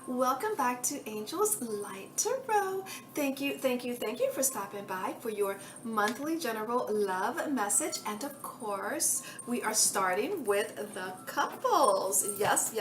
Welcome back to Angel's Light Tarot. Thank you for stopping by for your monthly general love message. And of course, we are starting with the couples. Yes.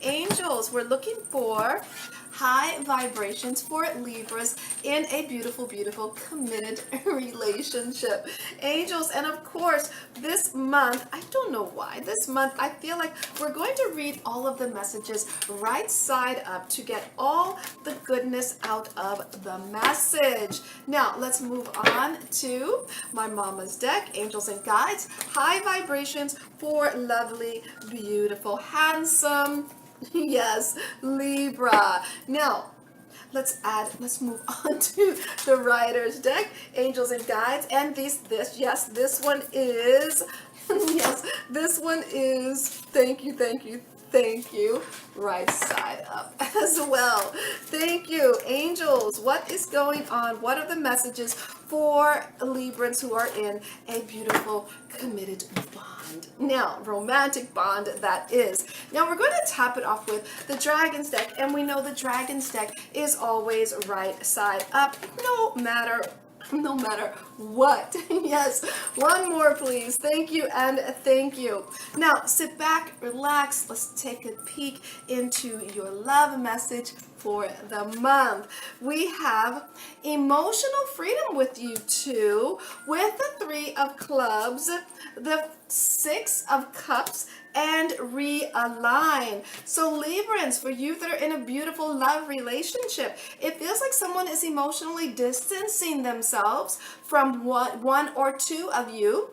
Angels, we're looking for high vibrations for Libras in a beautiful, committed relationship. Angels, and of course, this month, I don't know why, this month I feel like we're going to read all of the messages right side up to get all the goodness out of the message. Now, let's move on to my mama's deck, Angels and Guides, high vibrations for lovely, beautiful, handsome, yes, Libra. Now, let's move on to the writer's deck, Angels and Guides, and this one is, yes, this one is, thank you, right side up as well. Thank you, Angels. What is going on? What are the messages for Librans who are in a beautiful, committed bond? Now, romantic bond that is. Now, we're going to top it off with the Dragon's deck, and we know the Dragon's deck is always right side up, no matter what. Yes, one more please. Thank you and thank you. Now sit back, relax, let's take a peek into your love message for the month. We have emotional freedom with you two, with the 3 of clubs, the 6 of cups, and realign. So Librans, for you that are in a beautiful love relationship, it feels like someone is emotionally distancing themselves from one or two of you.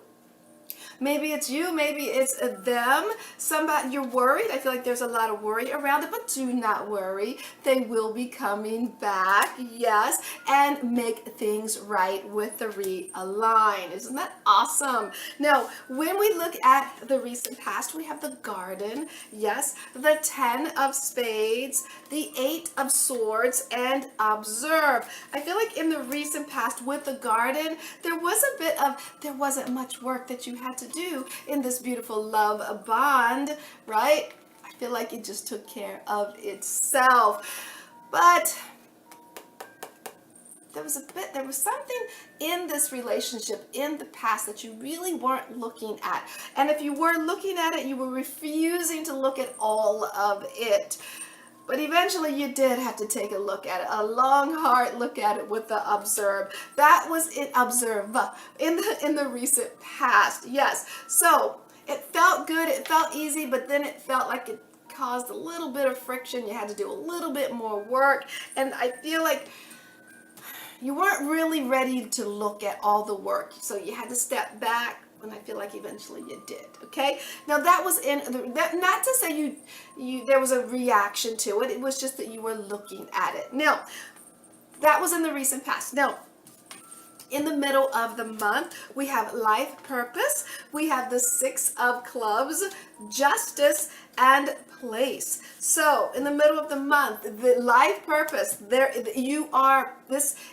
Maybe it's you, maybe it's them. Somebody, you're worried. I feel like there's a lot of worry around it, but do not worry. They will be coming back, yes, and make things right with the realign. Isn't that awesome? Now, when we look at the recent past, we have the Garden, yes, the 10 of Spades, the 8 of Swords, and Observe. I feel like in the recent past with the Garden, there wasn't much work that you had to do in this beautiful love bond, right? I feel like it just took care of itself. But there was something in this relationship in the past that you really weren't looking at. And if you were looking at it, you were refusing to look at all of it. But eventually you did have to take a look at it, a long, hard look at it with the Observe. That was it, Observe, in the recent past, yes. So it felt good, it felt easy, but then it felt like it caused a little bit of friction. You had to do a little bit more work, and I feel like you weren't really ready to look at all the work, so you had to step back. And I feel like eventually you did. Okay, now that was not to say there was a reaction to it. It was just that you were looking at it. Now that was in the recent past. Now in the middle of the month, we have life purpose, we have the 6 of clubs, justice, and place. So in the middle of the month, the life purpose,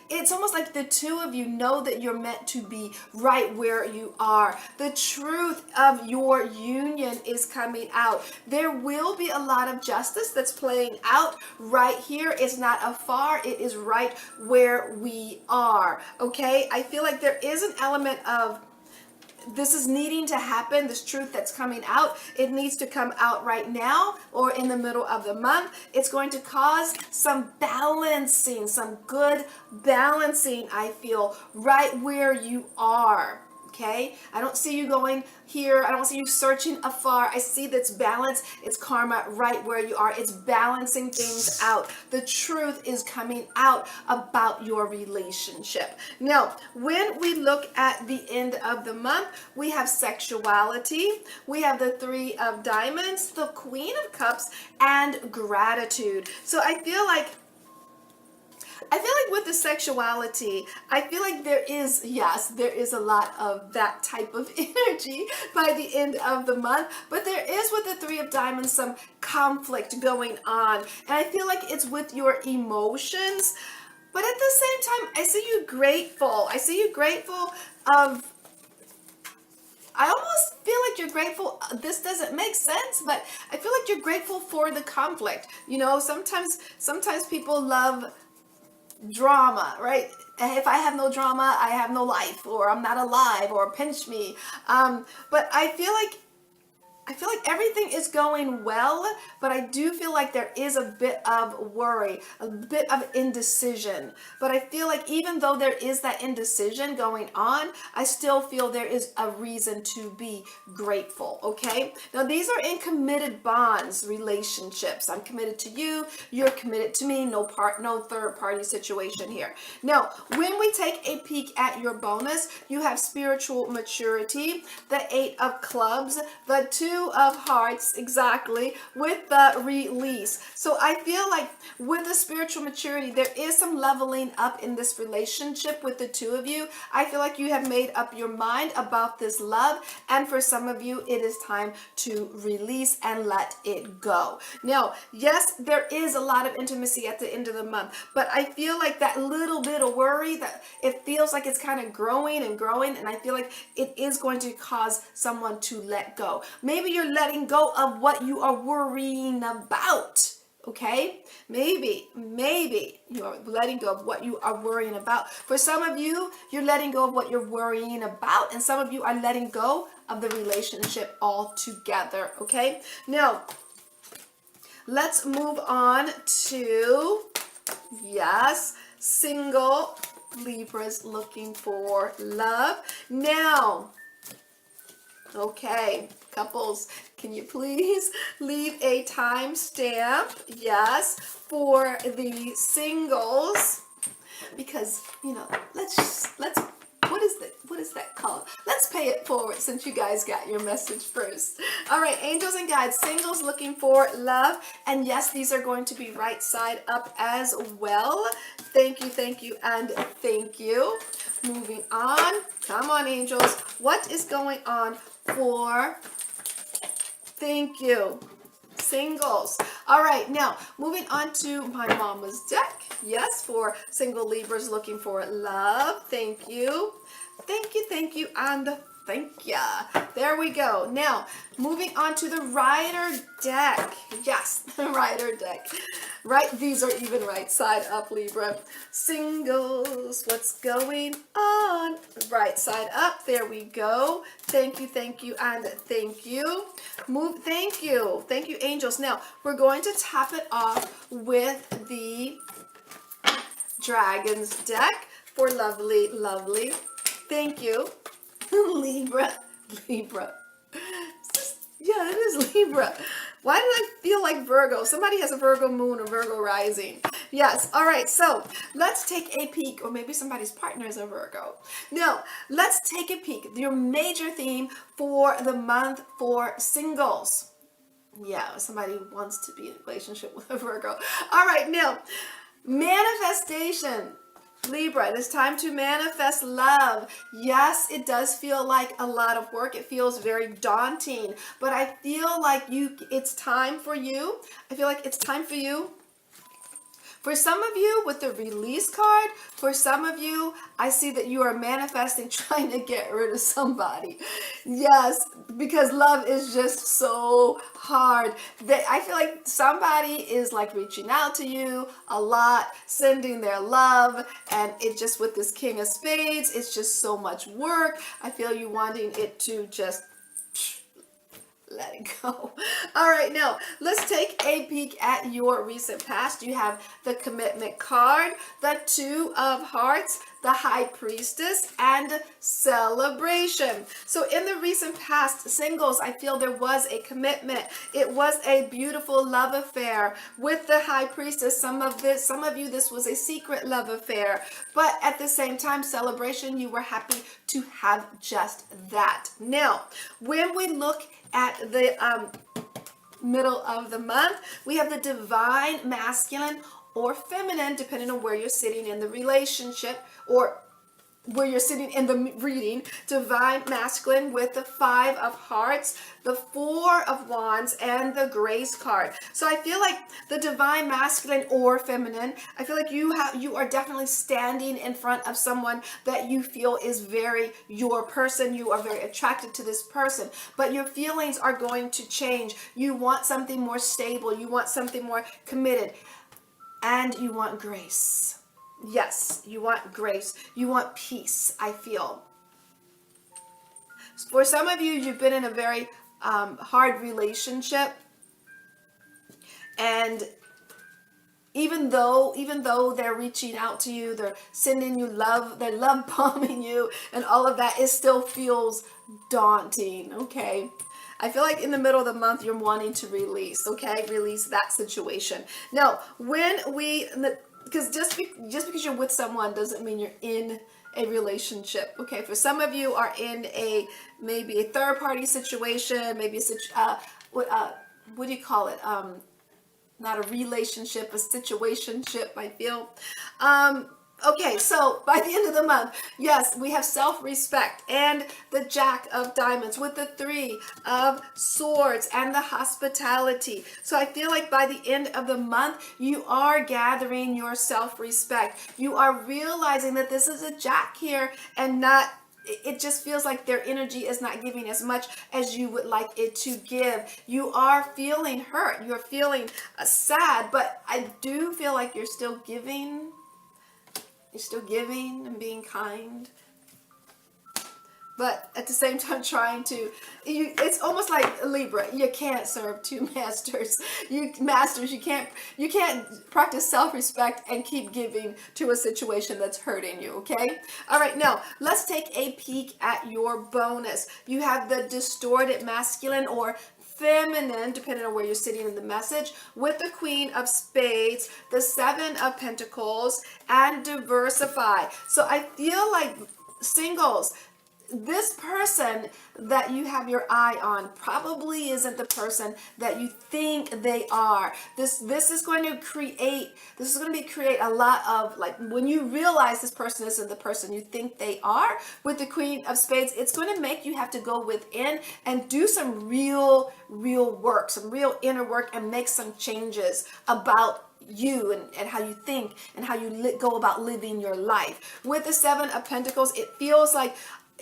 it's almost like the two of you know that you're meant to be right where you are. The truth of your union is coming out. There will be a lot of justice that's playing out right here. It's not afar, it is right where we are. Okay, I feel like there is an element of this is needing to happen, this truth that's coming out. It needs to come out right now or in the middle of the month. It's going to cause some balancing, some good balancing, I feel, right where you are. Okay, I don't see you going here. I don't see you searching afar. I see that's balance. It's karma right where you are. It's balancing things out. The truth is coming out about your relationship. Now, when we look at the end of the month, we have sexuality. We have the 3 of Diamonds, the Queen of Cups, and gratitude. So I feel like with the sexuality, I feel like there is a lot of that type of energy by the end of the month, but there is with the 3 of Diamonds some conflict going on, and I feel like it's with your emotions, but at the same time, I see you grateful. I almost feel feel like you're grateful. This doesn't make sense, but I feel like you're grateful for the conflict. You know, sometimes people love drama, right? If I have no drama, I have no life, or I'm not alive, or pinch me. But I feel like everything is going well, but I do feel like there is a bit of worry, a bit of indecision. But I feel like even though there is that indecision going on, I still feel there is a reason to be grateful, okay? Now, these are in committed bonds, relationships. I'm committed to you, you're committed to me, no third party situation here. Now, when we take a peek at your bonus, you have spiritual maturity, the 8 of clubs, the 2 of hearts, exactly, with the release. So I feel like with the spiritual maturity, there is some leveling up in this relationship with the 2 of you. I feel like you have made up your mind about this love, and for some of you, it is time to release and let it go. Now, yes, there is a lot of intimacy at the end of the month, but I feel like that little bit of worry, that it feels like it's kind of growing and growing, and I feel like it is going to cause someone to let go. Maybe you're letting go of what you are worrying about. Okay, maybe you are letting go of what you are worrying about. For some of you, you're letting go of what you're worrying about, and some of you are letting go of the relationship altogether. Okay, now let's move on to, yes, single Libras looking for love. Now, okay, couples, can you please leave a timestamp, yes, for the singles? Because, you know, let's what is that called? Let's pay it forward since you guys got your message first. All right, angels and guides, singles looking for love. And yes, these are going to be right side up as well. Thank you, and thank you. Moving on. Come on, angels. What is going on for, thank you, singles? All right, now moving on to my mama's deck. Yes, for single Libras looking for love. Thank you, and thank ya. There we go. Now moving on to the rider deck. Yes, the rider deck. Right, these are even right side up, Libra. Singles, what's going on? Right side up. There we go. Thank you, and thank you. Thank you, angels. Now we're going to top it off with the dragons deck for lovely. Thank you, Libra. Yeah, it is Libra. Why did I feel like Virgo? Somebody has a Virgo moon or Virgo rising. Yes. All right. So let's take a peek, or maybe somebody's partner is a Virgo. Now, let's take a peek. Your major theme for the month for singles. Yeah, somebody wants to be in a relationship with a Virgo. All right. Now, manifestation. Libra, it is time to manifest love. Yes, it does feel like a lot of work. It feels very daunting, but I feel like it's time for you. I feel like it's time for you. For some of you with the release card, for some of you, I see that you are manifesting trying to get rid of somebody. Yes, because love is just so hard. I feel like somebody is like reaching out to you a lot, sending their love, and it just, with this King of Spades, it's just so much work. I feel you wanting it to just let it go. All right, now let's take a peek at your recent past. You have the Commitment card, the 2 of Hearts, the High Priestess, and Celebration. So in the recent past, singles, I feel there was a commitment. It was a beautiful love affair with the High Priestess. Some of you, this was a secret love affair, but at the same time, Celebration, you were happy to have just that. Now, when we look at the middle of the month, we have the Divine Masculine or Feminine, depending on where you're sitting in the relationship, or where you're sitting in the reading, divine masculine with the 5 of hearts, the 4 of wands, and the grace card. So I feel like the divine masculine or feminine, I feel like you are definitely standing in front of someone that you feel is very your person. You are very attracted to this person, but your feelings are going to change. You want something more stable. You want something more committed, and you want grace. Yes, you want grace. You want peace, I feel. For some of you, you've been in a very hard relationship. And even though they're reaching out to you, they're sending you love, they're love bombing you and all of that, it still feels daunting, okay? I feel like in the middle of the month, you're wanting to release, okay? Release that situation. Now, because just because you're with someone doesn't mean you're in a relationship, okay? For some of you are in maybe a third party situation, maybe what do you call it? Not a relationship, a situationship, I feel. Okay, so by the end of the month, yes, we have self-respect and the Jack of Diamonds with the 3 of Swords and the hospitality. So I feel like by the end of the month, you are gathering your self-respect. You are realizing that this is a Jack here and not, it just feels like their energy is not giving as much as you would like it to give. You are feeling hurt. You're feeling sad, but I do feel like you're still giving. You're still giving and being kind, but at the same time it's almost like Libra. You can't serve 2 masters. You can't practice self-respect and keep giving to a situation that's hurting you, okay? All right, now let's take a peek at your bonus. You have the distorted masculine or feminine, depending on where you're sitting in the message, with the Queen of Spades, the 7 of Pentacles, and diversify. So I feel like singles, this person that you have your eye on probably isn't the person that you think they are. This is going to create a lot of, like, when you realize this person isn't the person you think they are with the Queen of Spades, it's going to make you have to go within and do some real work, some real inner work, and make some changes about you and how you think and how you go about living your life. With the 7 of Pentacles, it feels like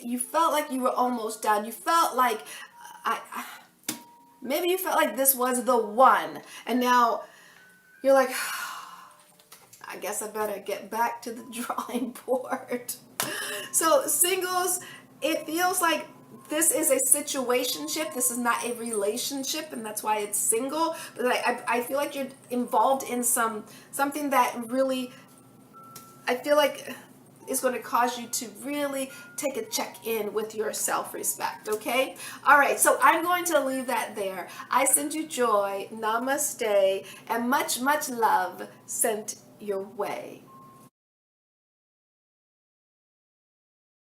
you felt like you were almost done. You felt like maybe you felt like this was the one, and now you're like, I guess I better get back to the drawing board. So singles, it feels like this is a situationship. This is not a relationship, and that's why it's single. But I feel like you're involved in something that really, I feel like is going to cause you to really take a check-in with your self-respect, okay? All right, so I'm going to leave that there. I send you joy, namaste, and much love sent your way.